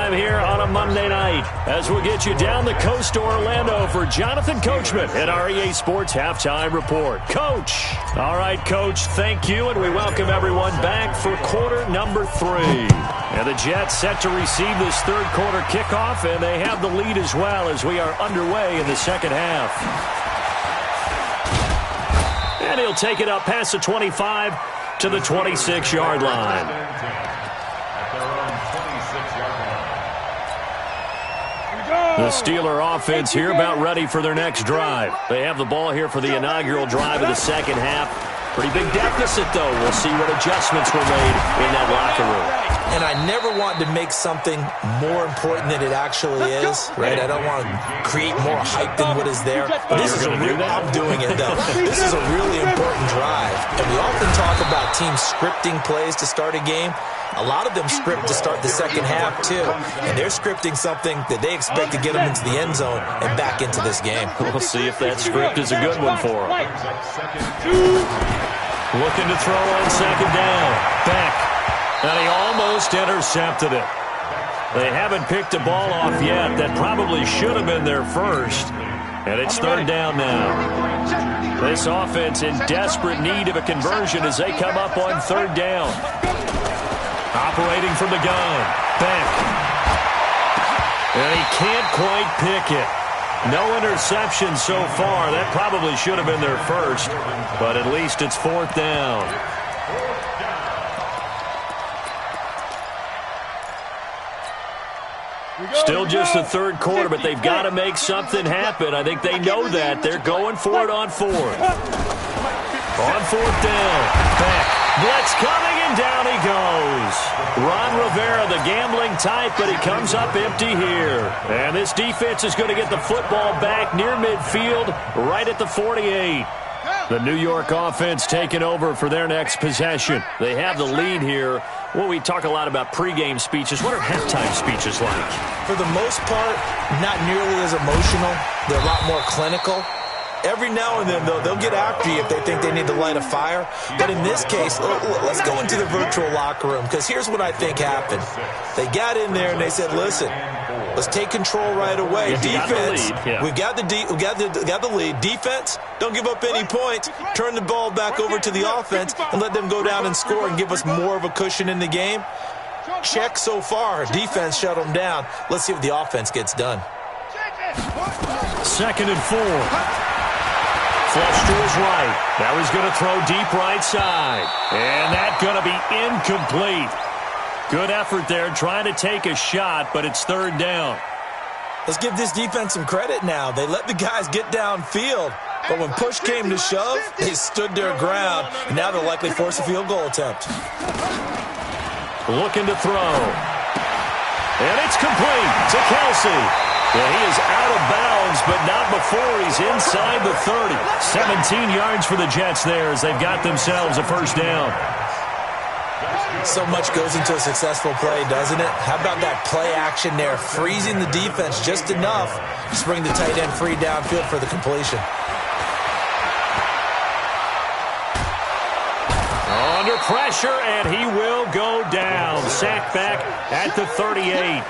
time here on a Monday night as we'll get you down the coast to Orlando for Jonathan Coachman at our EA Sports Halftime Report. Coach. All right, Coach, thank you, and we welcome everyone back for quarter number 3. And the Jets set to receive this third quarter kickoff, and they have the lead as well as we are underway in the second half. And he'll take it up past the 25 to the 26-yard line. The Steeler offense here about ready for their next drive. They have the ball here for the inaugural drive of the second half. Pretty big deficit, though. We'll see what adjustments were made in that locker room. And I never want to make something more important than it actually is, right? I don't want to create more hype than what is there. But this is I'm doing it, though. This is a really important drive. And we often talk about teams scripting plays to start a game. A lot of them script to start the second half, too. And they're scripting something that they expect to get them into the end zone and back into this game. We'll see if that script is a good one for them. Looking to throw on second down. Beck. And he almost intercepted it. They haven't picked a ball off yet. That probably should have been their first. And it's third down now. This offense in desperate need of a conversion as they come up on third down. Operating from the gun. Beck. And he can't quite pick it. No interception so far. That probably should have been their first. But at least it's fourth down. Still just the third quarter, but they've got to make something happen. I think they know that. They're going for it on fourth. On fourth down. Beck. Blitz coming, and down he goes. Ron Rivera, the gambling type, but he comes up empty here. And this defense is going to get the football back near midfield, right at the 48. The New York offense taking over for their next possession. They have the lead here. Well, we talk a lot about pregame speeches. What are halftime speeches like? For the most part, not nearly as emotional. They're a lot more clinical. Every now and then, though, they'll get after you if they think they need to light a fire. But in this case, let's go into the virtual locker room, because here's what I think happened. They got in there and they said, listen, let's take control right away. Defense, we've got the lead. Defense, don't give up any points. Turn the ball back over to the offense and let them go down and score and give us more of a cushion in the game. Check so far. Defense shut them down. Let's see what the offense gets done. 2nd and 4. Flush to his right. Now he's going to throw deep right side. And that's going to be incomplete. Good effort there trying to take a shot, but it's third down. Let's give this defense some credit now. They let the guys get downfield. But when push came to shove, they stood their ground. And now they'll likely force a field goal attempt. Looking to throw. And it's complete to Kelsey. Well, he is out of bounds, but not before he's inside the 30. 17 yards for the Jets there as they've got themselves a first down. So much goes into a successful play, doesn't it? How about that play action there, freezing the defense just enough to bring the tight end free downfield for the completion. Under pressure, and he will go down. Sacked back at the 38.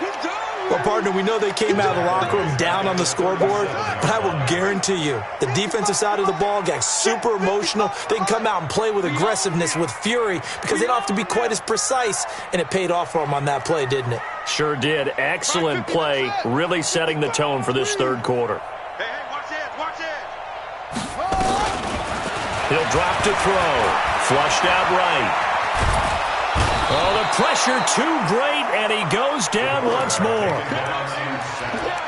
Well, partner, we know they came out of the locker room down on the scoreboard, but I will guarantee you the defensive side of the ball got super emotional. They can come out and play with aggressiveness, with fury, because they don't have to be quite as precise, and it paid off for them on that play, didn't it? Sure did. Excellent play, really setting the tone for this third quarter. Hey, watch it. He'll drop to throw. Flushed out right. Oh, the pressure too great, and he goes down once more.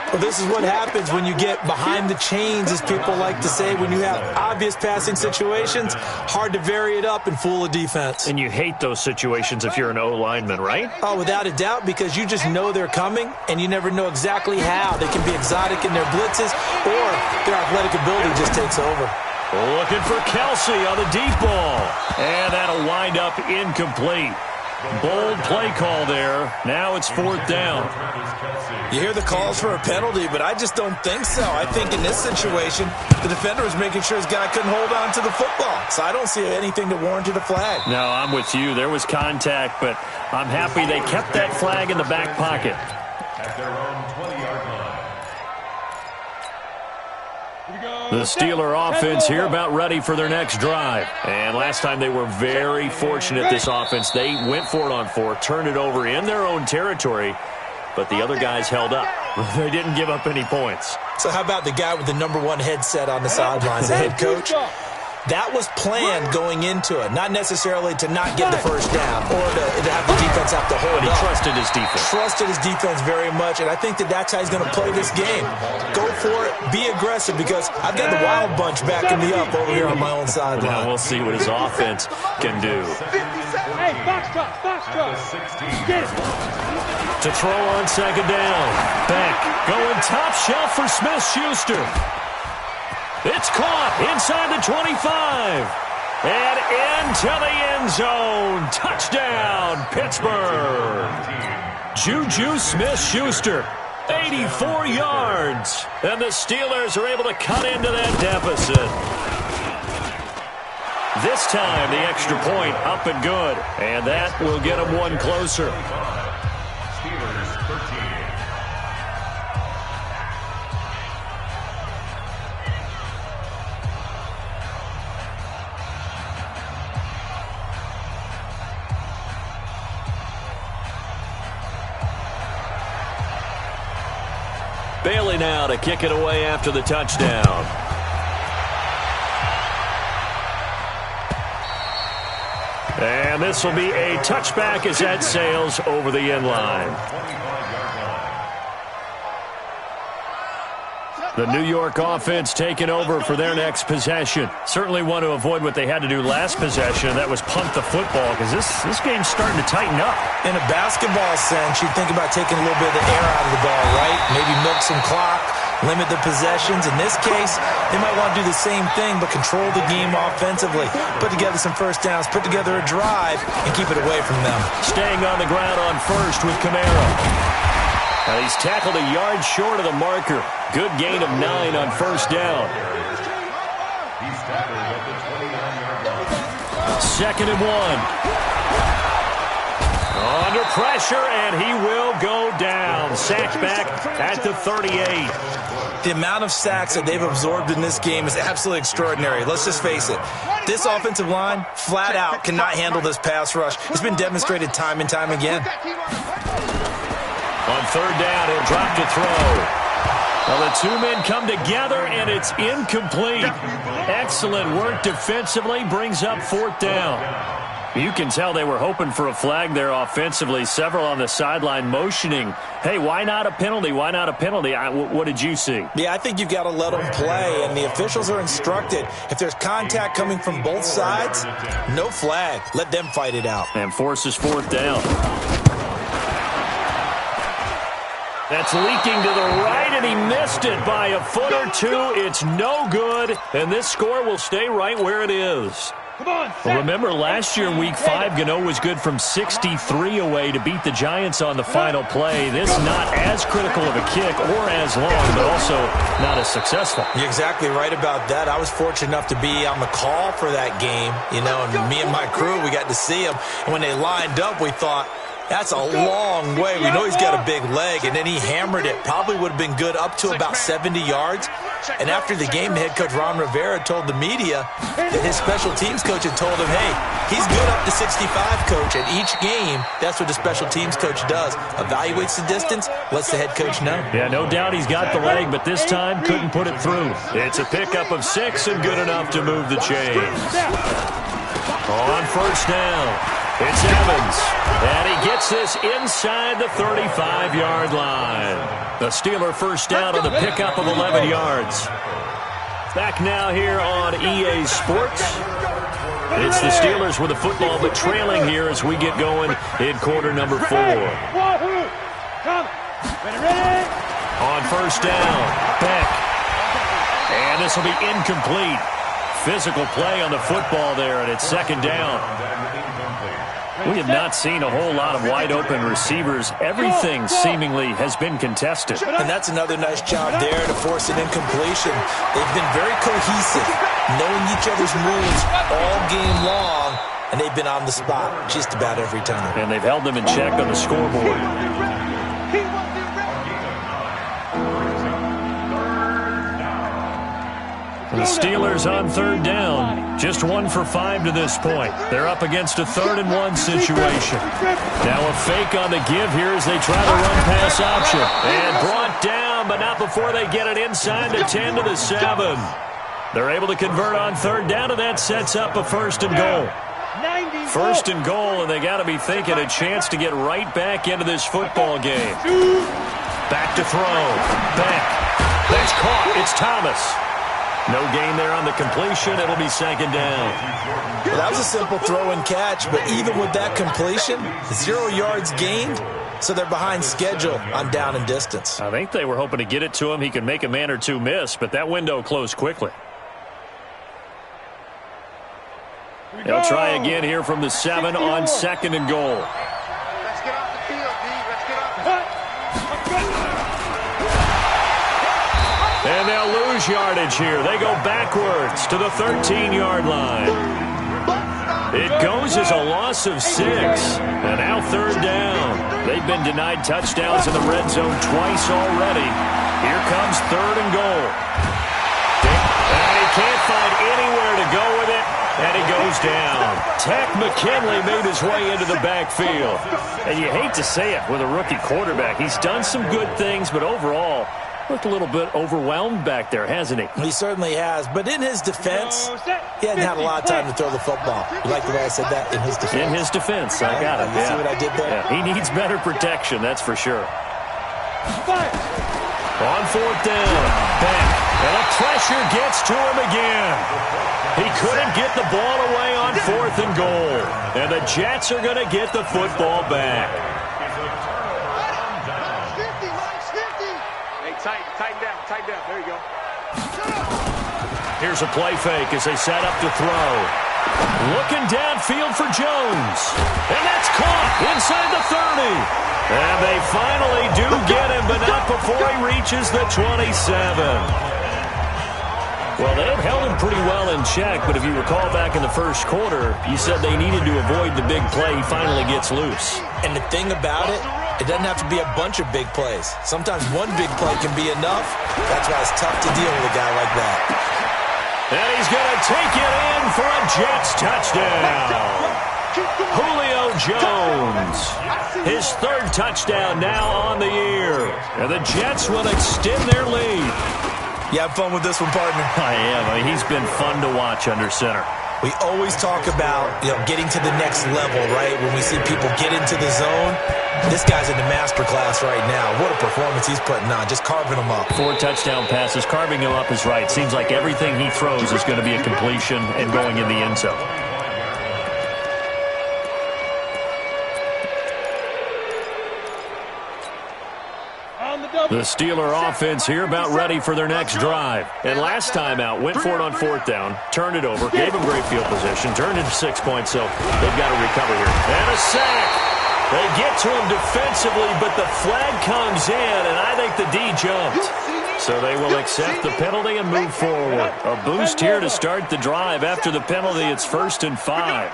Well, this is what happens when you get behind the chains, as people like to say. When you have obvious passing situations, hard to vary it up and fool a defense. And you hate those situations if you're an O-lineman, right? Oh, without a doubt, because you just know they're coming, and you never know exactly how. They can be exotic in their blitzes, or their athletic ability just takes over. Looking for Kelsey on the deep ball. And that'll wind up incomplete. Bold play call there. Now it's fourth down. You hear the calls for a penalty, but I just don't think so. I think in this situation, the defender was making sure his guy couldn't hold on to the football. So I don't see anything that warranted a flag. No, I'm with you. There was contact, but I'm happy they kept that flag in the back pocket. their own 20-yard line. The Steeler offense here about ready for their next drive. And last time they were very fortunate, this offense. They went for it on 4, turned it over in their own territory, but the other guys held up. They didn't give up any points. So how about the guy with the #1 headset on the sidelines, the head coach? That was planned going into it, not necessarily to not get the first down or to have the defense have to hold But he up. trusted his defense. Trusted his defense very much, and I think that's how he's going to play this game. Go for it, be aggressive, because I've got the wild bunch backing me up over here on my own sideline. Now we'll see what his offense can do. Hey, box truck. Get it. To throw on second down. Beck going top shelf for Smith-Schuster. It's caught inside the 25. And into the end zone. Touchdown, Pittsburgh. Juju Smith-Schuster, 84 yards. And the Steelers are able to cut into that deficit. This time, the extra point up and good. And that will get them one closer. Steelers 13. Bailey now to kick it away after the touchdown. And this will be a touchback as that sails over the end line. The New York offense taking over for their next possession. Certainly want to avoid what they had to do last possession. That was punt the football, because this game's starting to tighten up. In a basketball sense, you'd think about taking a little bit of the air out of the ball, right? Maybe milk some clock, limit the possessions. In this case, they might want to do the same thing, but control the game offensively. Put together some first downs, put together a drive, and keep it away from them. Staying on the ground on first with Kamara. He's tackled a yard short of the marker. Good gain of 9 on first down. He's tackled at the 29-yard line. 2nd and 1. Under pressure, and he will go down. Sacked back at the 38. The amount of sacks that they've absorbed in this game is absolutely extraordinary. Let's just face it. This offensive line, flat out, cannot handle this pass rush. It's been demonstrated time and time again. On 3rd down, he'll drop to throw. Well, the two men come together, and it's incomplete. Excellent work defensively, brings up 4th down. You can tell they were hoping for a flag there offensively. Several on the sideline motioning, hey, why not a penalty? Why not a penalty? What did you see? Yeah, I think you've got to let them play, and the officials are instructed. If there's contact coming from both sides, no flag. Let them fight it out. And forces 4th down. That's leaking to the right, and he missed it by a foot or two. It's no good, and this score will stay right where it is. Well, remember, last year in Week 5, Gano was good from 63 away to beat the Giants on the final play. This not as critical of a kick or as long, but also not as successful. You're exactly right about that. I was fortunate enough to be on the call for that game, and me and my crew, we got to see them. And when they lined up, we thought, that's a long way. We know he's got a big leg, and then he hammered it. Probably would have been good up to about 70 yards. And after the game, the head coach, Ron Rivera, told the media that his special teams coach had told him, hey, he's good up to 65, coach. At each game, that's what the special teams coach does. Evaluates the distance, lets the head coach know. Yeah, no doubt he's got the leg, but this time couldn't put it through. It's a pickup of 6 and good enough to move the chains. On first down, it's Evans, and he gets this inside the 35-yard line. The Steeler first down on the pickup of 11 yards. Back now here on EA Sports. It's the Steelers with the football, but trailing here as we get going in quarter number 4. On first down, Beck. And this will be incomplete. Physical play on the football there, and it's 2nd down. We have not seen a whole lot of wide-open receivers. Everything seemingly has been contested. And that's another nice job there to force an incompletion. They've been very cohesive, knowing each other's moves all game long, and they've been on the spot just about every time. And they've held them in check on the scoreboard. The Steelers on third down. Just 1 for 5 to this point. They're up against a 3rd-and-1 situation. Now a fake on the give here as they try to run pass option. And brought down, but not before they get it inside the 10 to the 7. They're able to convert on third down, and that sets up a 1st and goal. 1st and goal, and they got to be thinking a chance to get right back into this football game. Back to throw. Back. That's caught. It's Thomas. No gain there on the completion. It'll be 2nd down. Well, that was a simple throw and catch, but even with that completion, 0 yards gained, so they're behind schedule on down and distance. I think they were hoping to get it to him. He could make a man or two miss, but that window closed quickly. They'll try again here from the 7 on 2nd and goal. Let's get off the field, D. Let's get off the And they'll lose yardage here. They go backwards to the 13-yard line. It goes as a loss of 6. And now 3rd down. They've been denied touchdowns in the red zone twice already. Here comes 3rd and goal. And he can't find anywhere to go with it. And he goes down. Tech McKinley made his way into the backfield. And you hate to say it with a rookie quarterback. He's done some good things, but overall, looked a little bit overwhelmed back there, hasn't he? He certainly has. But in his defense, he hadn't had a lot of time to throw the football. You like the way I said that? In his defense. In his defense. I got it. You see what I did there? Yeah, he needs better protection, that's for sure. On 4th down. Back. And the pressure gets to him again. He couldn't get the ball away on 4th and goal. And the Jets are going to get the football back. Hey, tighten down. There you go. Here's a play fake as they set up to throw. Looking downfield for Jones. And that's caught inside the 30. And they finally do get him, but not before he reaches the 27. Well, they've held him pretty well in check, but if you recall back in the first quarter, you said they needed to avoid the big play. He finally gets loose. And the thing about it, it doesn't have to be a bunch of big plays. Sometimes one big play can be enough. That's why it's tough to deal with a guy like that. And he's going to take it in for a Jets touchdown. Julio Jones, his 3rd touchdown now on the year. And the Jets will extend their lead. You have fun with this one, partner? I am. I mean, he's been fun to watch under center. We always talk about, getting to the next level, right? When we see people get into the zone, this guy's in the master class right now. What a performance he's putting on, just carving them up. 4 touchdown passes. Carving him up is right. Seems like everything he throws is going to be a completion and going in the end zone. The Steeler offense here about ready for their next drive. And last time out, went for it on 4th down, turned it over, gave them great field position, turned into 6 points, so they've got to recover here. And a sack. They get to him defensively, but the flag comes in, and I think the D jumped. So they will accept the penalty and move forward. A boost here to start the drive. After the penalty, it's 1st and 5.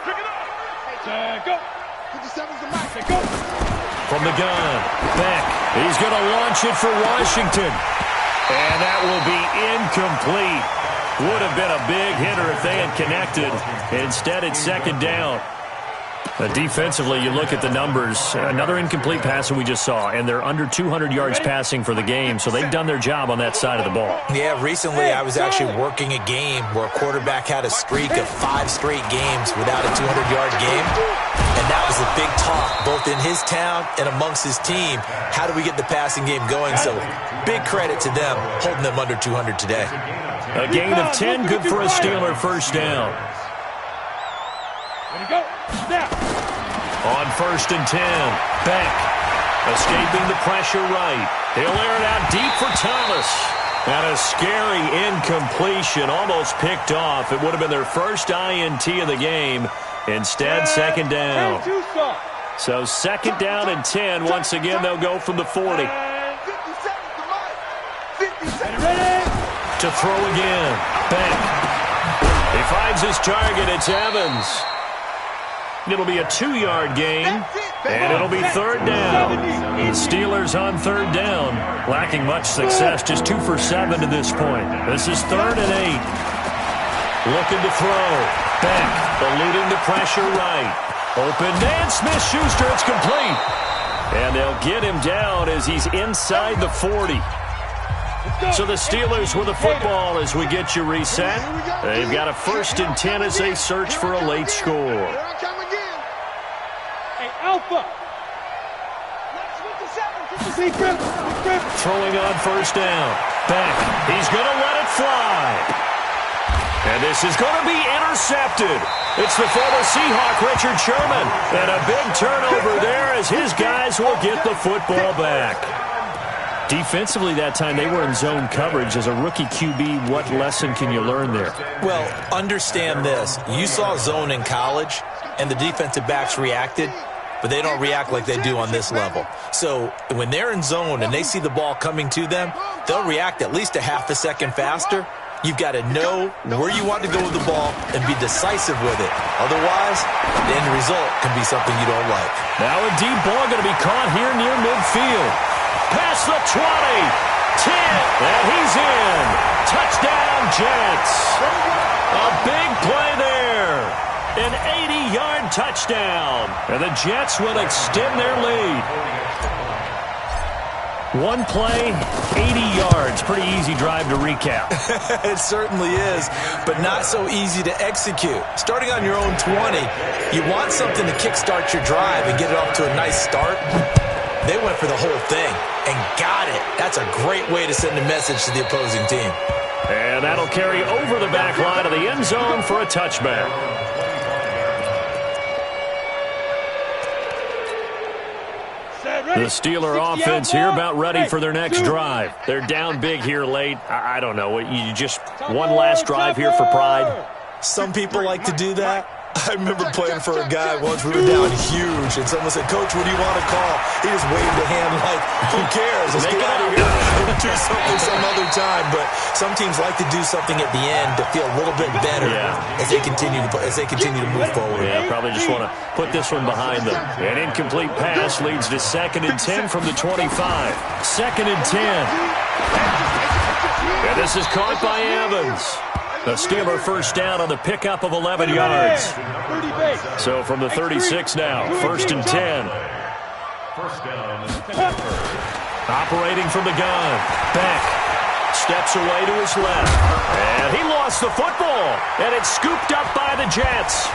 From the gun, back. He's going to launch it for Washington. And that will be incomplete. Would have been a big hitter if they had connected. Instead, it's 2nd down. Defensively, you look at the numbers. Another incomplete pass that we just saw, and they're under 200 yards passing for the game, so they've done their job on that side of the ball. Yeah, recently I was actually working a game where a quarterback had a streak of 5 straight games without a 200-yard game, and that was a big talk, both in his town and amongst his team. How do we get the passing game going? So big credit to them, holding them under 200 today. A gain of 10, good for a Steeler 1st down. On 1st and 10, back, escaping the pressure right. He'll air it out deep for Thomas. And a scary incompletion, almost picked off. It would have been their first INT of the game. Instead, 2nd down. So 2nd down and 10. Once again, they'll go from the 40. To throw again. Back. He finds his target. It's Evans. It'll be a 2-yard gain, and it'll be 3rd down. The Steelers on 3rd down, lacking much success, just 2 for 7 to this point. This is 3rd and 8. Looking to throw. Beck eluding the pressure right. Open man. Smith-Schuster. It's complete. And they'll get him down as he's inside the 40. So the Steelers with the football as we get you reset. They've got a 1st and 10 as they search for a late score. Hey, Alpha. Throwing on 1st down. Beck. He's going to let it fly. And this is going to be intercepted. It's the former Seahawk, Richard Sherman. And a big turnover there as his guys will get the football back. Defensively that time, they were in zone coverage. As a rookie QB, what lesson can you learn there? Well, understand this. You saw zone in college, and the defensive backs reacted, but they don't react like they do on this level. So when they're in zone and they see the ball coming to them, they'll react at least a half a second faster. You've got to know where you want to go with the ball and be decisive with it. Otherwise, the end result can be something you don't like. Now a deep ball going to be caught here near midfield. Past the 20, 10, and he's in. Touchdown, Jets. A big play there. An 80-yard touchdown. And the Jets will extend their lead. One play, 80 yards. Pretty easy drive to recap. It certainly is, but not so easy to execute. Starting on your own 20, you want something to kickstart your drive and get it off to a nice start. They went for the whole thing and got it. That's a great way to send a message to the opposing team. And that'll carry over the back line of the end zone for a touchback. The Steeler offense here about ready for their next drive. They're down big here late. I don't know. You just one last drive here for pride? Some people like to do that. I remember playing for a guy once. We were down huge, and someone said, "Coach, what do you want to call?" He just waved a hand like, "Who cares? Let's get out of here. We'll do something some other time." But some teams like to do something at the end to feel a little bit better as they continue to move forward. Yeah, probably just want to put this one behind them. An incomplete pass leads to 2nd and 10 from the 25. 2nd and 10. And this is caught by Evans. The Steeler 1st down on the pickup of 11 yards. So from the 36 now, 1st and 10. Operating from the gun. Beck steps away to his left. And he lost the football. And it's scooped up by the Jets.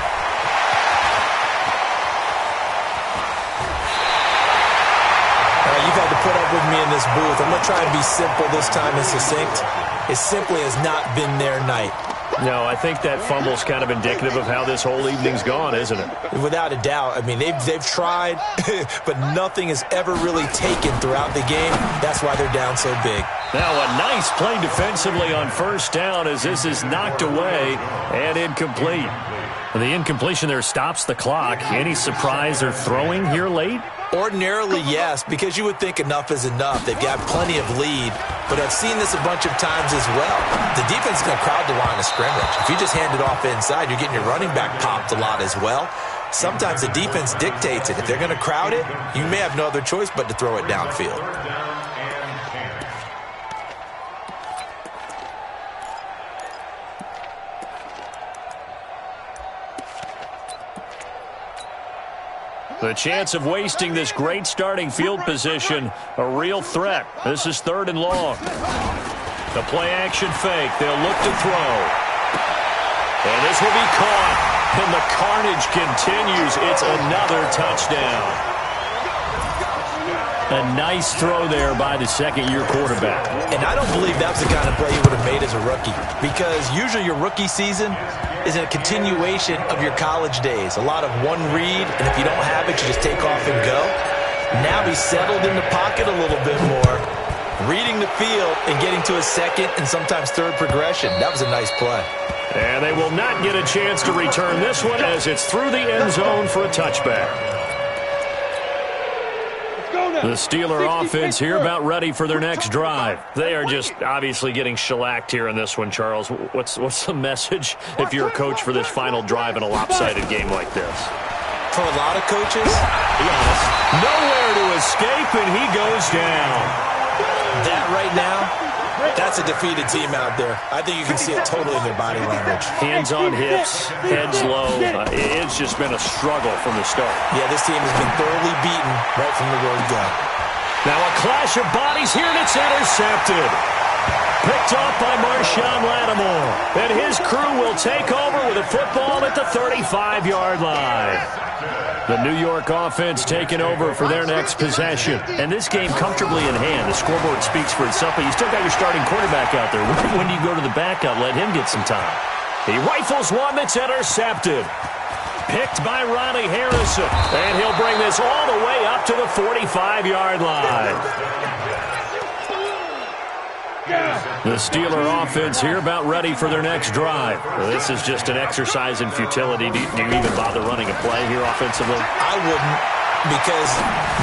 You've had to put up with me in this booth. I'm going to try and be simple this time and succinct. It simply has not been their night. No, I think that fumble's kind of indicative of how this whole evening's gone, isn't it? Without a doubt. I mean, they've tried, but nothing has ever really taken throughout the game. That's why they're down so big. Now a nice play defensively on 1st down as this is knocked away and incomplete. The incompletion there stops the clock. Any surprise they're throwing here late? Ordinarily, yes, because you would think enough is enough. They've got plenty of lead, but I've seen this a bunch of times as well. The defense is going to crowd the line of scrimmage. If you just hand it off inside, you're getting your running back popped a lot as well. Sometimes the defense dictates it. If they're going to crowd it, you may have no other choice but to throw it downfield. The chance of wasting this great starting field position, a real threat. This is 3rd and long. The play-action fake. They'll look to throw. And this will be caught. And the carnage continues. It's another touchdown. A nice throw there by the 2nd-year quarterback. And I don't believe that was the kind of play he would have made as a rookie, because usually your rookie season is a continuation of your college days. A lot of one read, and if you don't have it, you just take off and go. Now he's settled in the pocket a little bit more, reading the field and getting to a 2nd and sometimes 3rd progression. That was a nice play. And they will not get a chance to return this one as it's through the end zone for a touchback. The Steeler offense here about ready for their next drive. They are just obviously getting shellacked here in this one, Charles. What's the message if you're a coach for this final drive in a lopsided game like this? For a lot of coaches, be honest, nowhere to escape, and he goes down. That right now That's a defeated team out there. I think you can see it totally in their body language. Hands on hips, heads low. It's just been a struggle from the start. Yeah, this team has been thoroughly beaten right from the word go. Now a clash of bodies here, and it's intercepted. Picked off by Marshawn Lattimore. And his crew will take over with a football at the 35-yard line. The New York offense taking over for their next possession. And this game comfortably in hand. The scoreboard speaks for itself, but you still got your starting quarterback out there. When do you go to the backup? Let him get some time. He rifles one that's intercepted. Picked by Ronnie Harrison. And he'll bring this all the way up to the 45-yard line. The Steeler offense here about ready for their next drive. This is just an exercise in futility. Do you even bother running a play here offensively? I wouldn't, because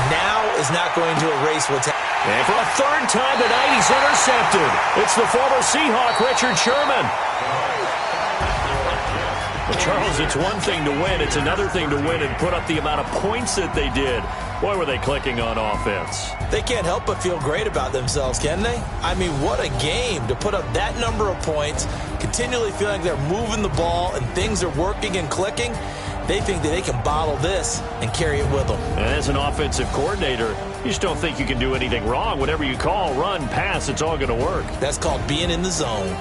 now is not going to erase what's happening. And for a third time tonight, he's intercepted. It's the former Seahawk, Richard Sherman. Well, Charles, it's one thing to win. It's another thing to win and put up the amount of points that they did. Boy, were they clicking on offense. They can't help but feel great about themselves, can they? I mean, what a game to put up that number of points, continually feeling like they're moving the ball and things are working and clicking. They think that they can bottle this and carry it with them. And as an offensive coordinator, you just don't think you can do anything wrong. Whatever you call, run, pass, it's all going to work. That's called being in the zone.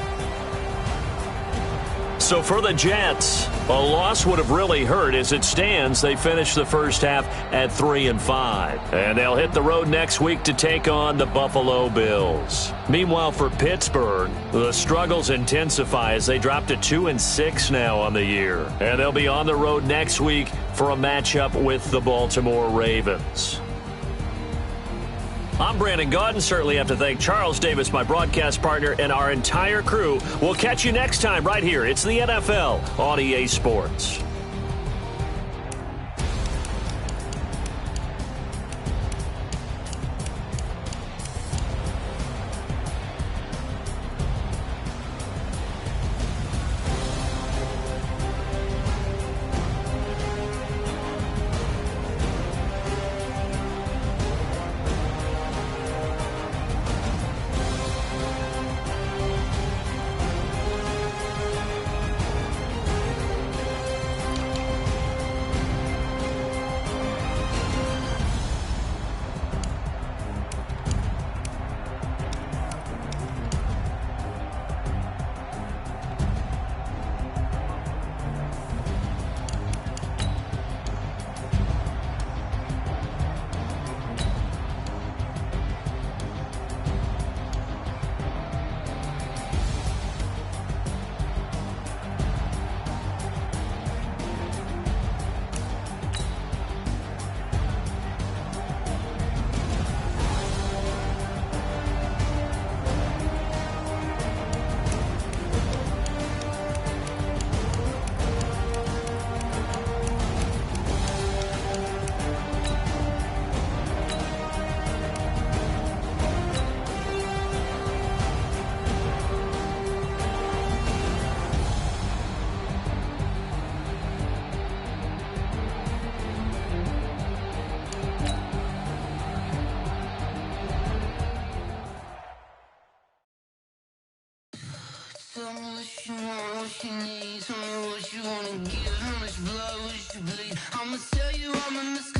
So for the Jets, a loss would have really hurt. As it stands, they finished the first half at 3-5. And they'll hit the road next week to take on the Buffalo Bills. Meanwhile, for Pittsburgh, the struggles intensify as they drop to 2-6 now on the year. And they'll be on the road next week for a matchup with the Baltimore Ravens. I'm Brandon Gaudin. Certainly have to thank Charles Davis, my broadcast partner, and our entire crew. We'll catch you next time right here. It's the NFL on EA Sports. Tell me what you want, what you need. Tell me what you wanna give. How much blood would you bleed? I'ma tell you I'm a